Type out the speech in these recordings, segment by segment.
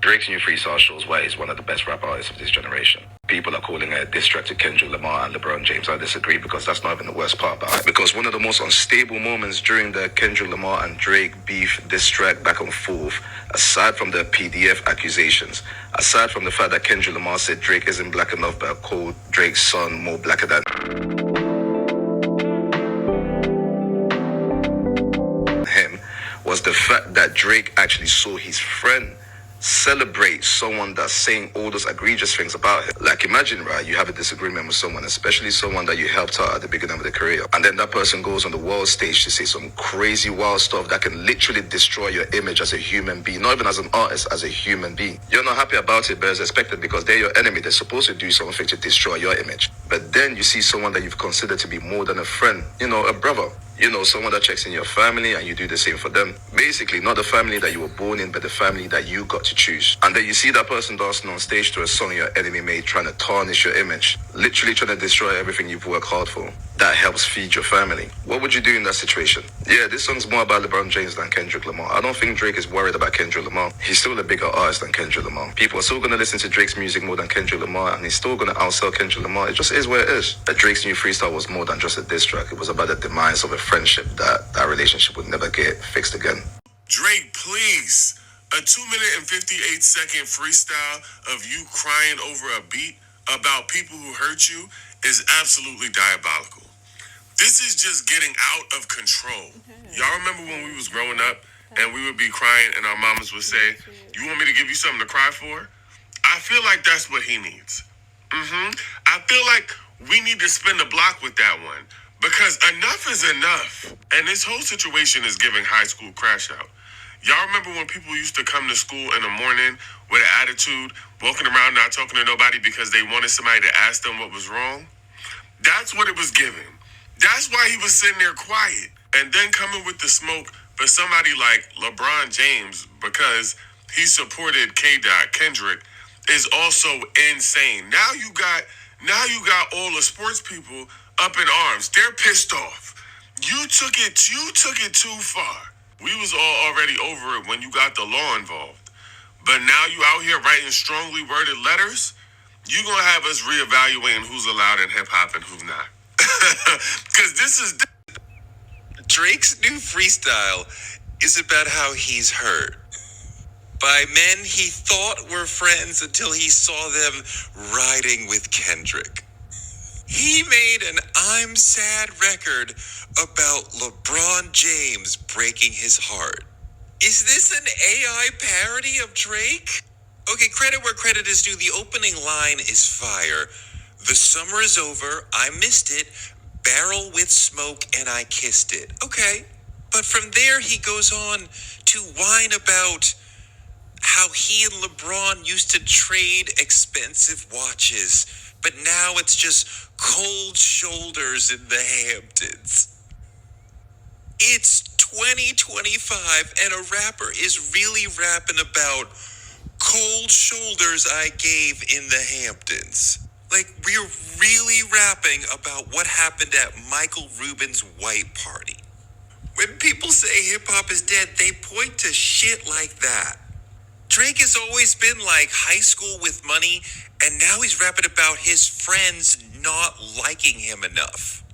Drake's new freestyle shows why he's one of the best rap artists of this generation. People are calling it a diss track to Kendrick Lamar and LeBron James. I disagree because that's not even the worst part about it. Because one of the most unstable moments during the Kendrick Lamar and Drake beef diss track back and forth, aside from the PDF accusations, aside from the fact that Kendrick Lamar said Drake isn't black enough but called Drake's son more blacker than him, was the fact that Drake actually saw his friend celebrate someone that's saying all those egregious things about him. Like, imagine, right, you have a disagreement with someone, especially someone that you helped out at the beginning of the career, and then that person goes on the world stage to say some crazy wild stuff that can literally destroy your image as a human being, not even as an artist, as a human being. You're not happy about it, but it's expected because they're your enemy. They're supposed to do something to destroy your image. But then you see someone that you've considered to be more than a friend, a brother, someone that checks in your family, and you do the same for them. Basically, not the family that you were born in, but the family that you got to choose. And then you see that person dancing on stage to a song your enemy made, trying to tarnish your image, literally trying to destroy everything you've worked hard for. That helps feed your family. What would you do in that situation? Yeah, this song's more about LeBron James than Kendrick Lamar. I don't think Drake is worried about Kendrick Lamar. He's still a bigger artist than Kendrick Lamar. People are still going to listen to Drake's music more than Kendrick Lamar, and he's still going to outsell Kendrick Lamar. It just is where it is. But Drake's new freestyle was more than just a diss track. It was about the demise of a friendship that relationship would never get fixed again. Drake, please. A 2-minute and 58-second freestyle of you crying over a beat about people who hurt you is absolutely diabolical. This is just getting out of control. Y'all remember when we was growing up and we would be crying and our mamas would say, "You want me to give you something to cry for?" I feel like that's what he needs. I feel like we need to spin the block with that one because enough is enough. And this whole situation is giving high school crash out. Y'all remember when people used to come to school in the morning with an attitude, walking around not talking to nobody because they wanted somebody to ask them what was wrong? That's what it was giving. That's why he was sitting there quiet. And then coming with the smoke for somebody like LeBron James because he supported Kendrick is also insane. Now you got all the sports people up in arms. They're pissed off. You took it too far. We was all already over it when you got the law involved. But now you out here writing strongly worded letters, you gonna have us reevaluating who's allowed in hip hop and who's not. Cause this is Drake's new freestyle is about how he's hurt by men he thought were friends until he saw them riding with Kendrick. He made an I'm Sad record about LeBron James breaking his heart. Is this an AI parody of Drake? Okay, credit where credit is due. The opening line is fire. The summer is over, I missed it, barrel with smoke and I kissed it. Okay, but from there he goes on to whine about how he and LeBron used to trade expensive watches, but now it's just cold shoulders in the Hamptons. It's 2025 and a rapper is really rapping about cold shoulders I gave in the Hamptons. Like, we're really rapping about what happened at Michael Rubin's white party. When people say hip-hop is dead, they point to shit like that. Drake has always been like high school with money, and now he's rapping about his friends not liking him enough.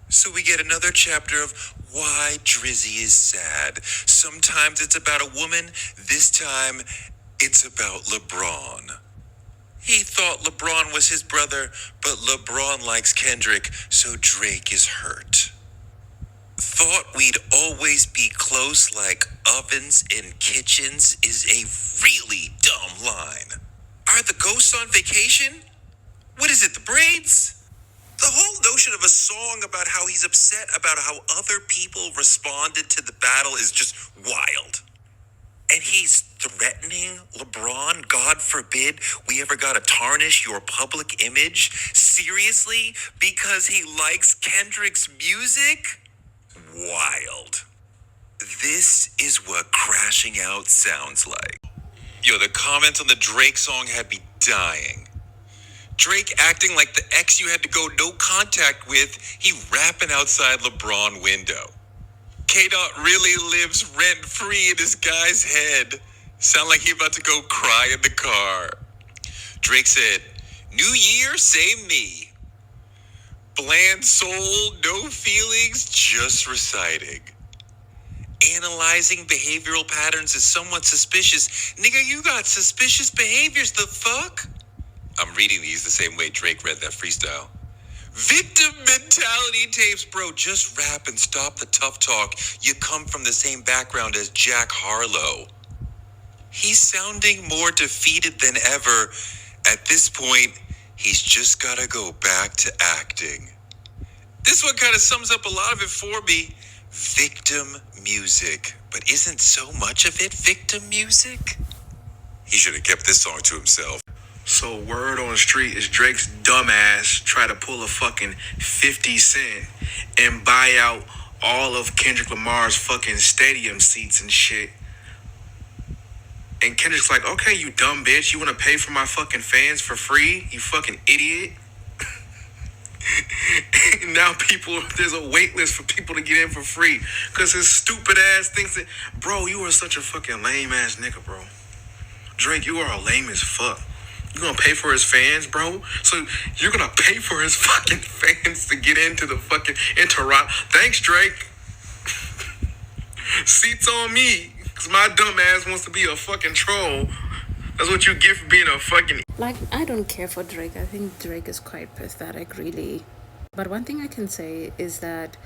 So we get another chapter of why Drizzy is sad. Sometimes it's about a woman, this time it's about LeBron. He thought LeBron was his brother, but LeBron likes Kendrick, so Drake is hurt. Thought we'd always be close like ovens in kitchens is a really dumb line. Are the ghosts on vacation? What is it, the braids? The whole notion of a song about how he's upset about how other people responded to the battle is just wild. And he's threatening LeBron, God forbid we ever gotta tarnish your public image? Seriously? Because he likes Kendrick's music? Wild. This is what crashing out sounds like. Yo, the comments on the Drake song had me dying. Drake acting like the ex you had to go no contact with, he rapping outside LeBron window. K-Dot really lives rent-free in this guy's head. Sound like he about to go cry in the car. Drake said, "New year, same me. Bland soul, no feelings, just reciting. Analyzing behavioral patterns is somewhat suspicious. Nigga, you got suspicious behaviors, the fuck?" I'm reading these the same way Drake read that freestyle. Victim mentality tapes, bro. Just rap and stop the tough talk. You come from the same background as Jack Harlow. He's sounding more defeated than ever. At this point, he's just gotta go back to acting. This one kind of sums up a lot of it for me. Victim music. But isn't so much of it victim music? He should have kept this song to himself. So word on the street is Drake's dumbass try to pull a fucking 50 Cent and buy out all of Kendrick Lamar's fucking stadium seats and shit. And Kendrick's like, okay, you dumb bitch, you want to pay for my fucking fans for free? You fucking idiot. Now there's a wait list for people to get in for free. Because his stupid ass thinks that, bro, you are such a fucking lame ass nigga, bro. Drake, you are lame as fuck. You gonna pay for his fans, bro? So you're gonna pay for his fucking fans to get into the fucking, in Toronto. Thanks, Drake. Seats on me. Because my dumb ass wants to be a fucking troll. That's what you get for being a fucking... Like, I don't care for Drake. I think Drake is quite pathetic, really. But one thing I can say is that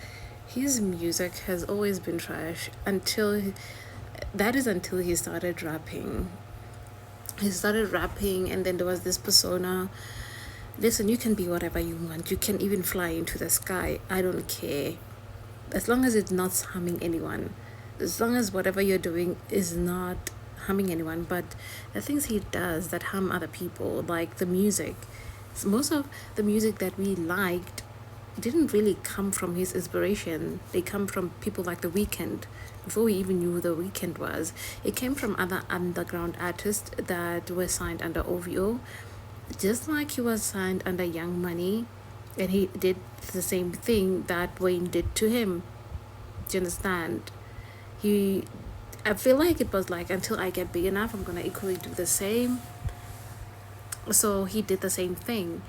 his music has always been trash until he started rapping. He started rapping, and then there was this persona. Listen, you can be whatever you want. You can even fly into the sky. I don't care. As long as it's not harming anyone. As long as whatever you're doing is not harming anyone. But the things he does that harm other people, like the music, most of the music that we liked didn't really come from his inspiration. They come from people like The Weeknd. Before we even knew who The Weeknd was, it came from other underground artists that were signed under OVO, just like he was signed under Young Money, and he did the same thing that Wayne did to him. Do you understand? I feel like it was like, until I get big enough, I'm gonna equally do the same. So he did the same thing.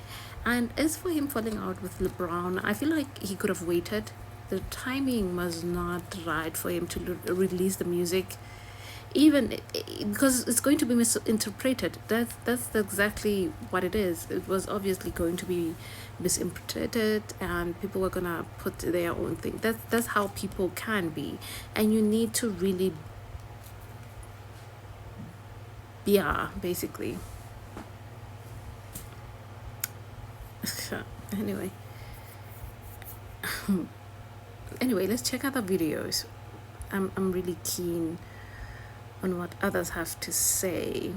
And as for him falling out with LeBron, I feel like he could have waited. The timing was not right for him to release the music, even because it's going to be misinterpreted. That's exactly what it is. It was obviously going to be misinterpreted, and people were gonna put their own thing. That's how people can be, and you need to really, basically. Anyway, let's check out the videos. I'm really keen on what others have to say.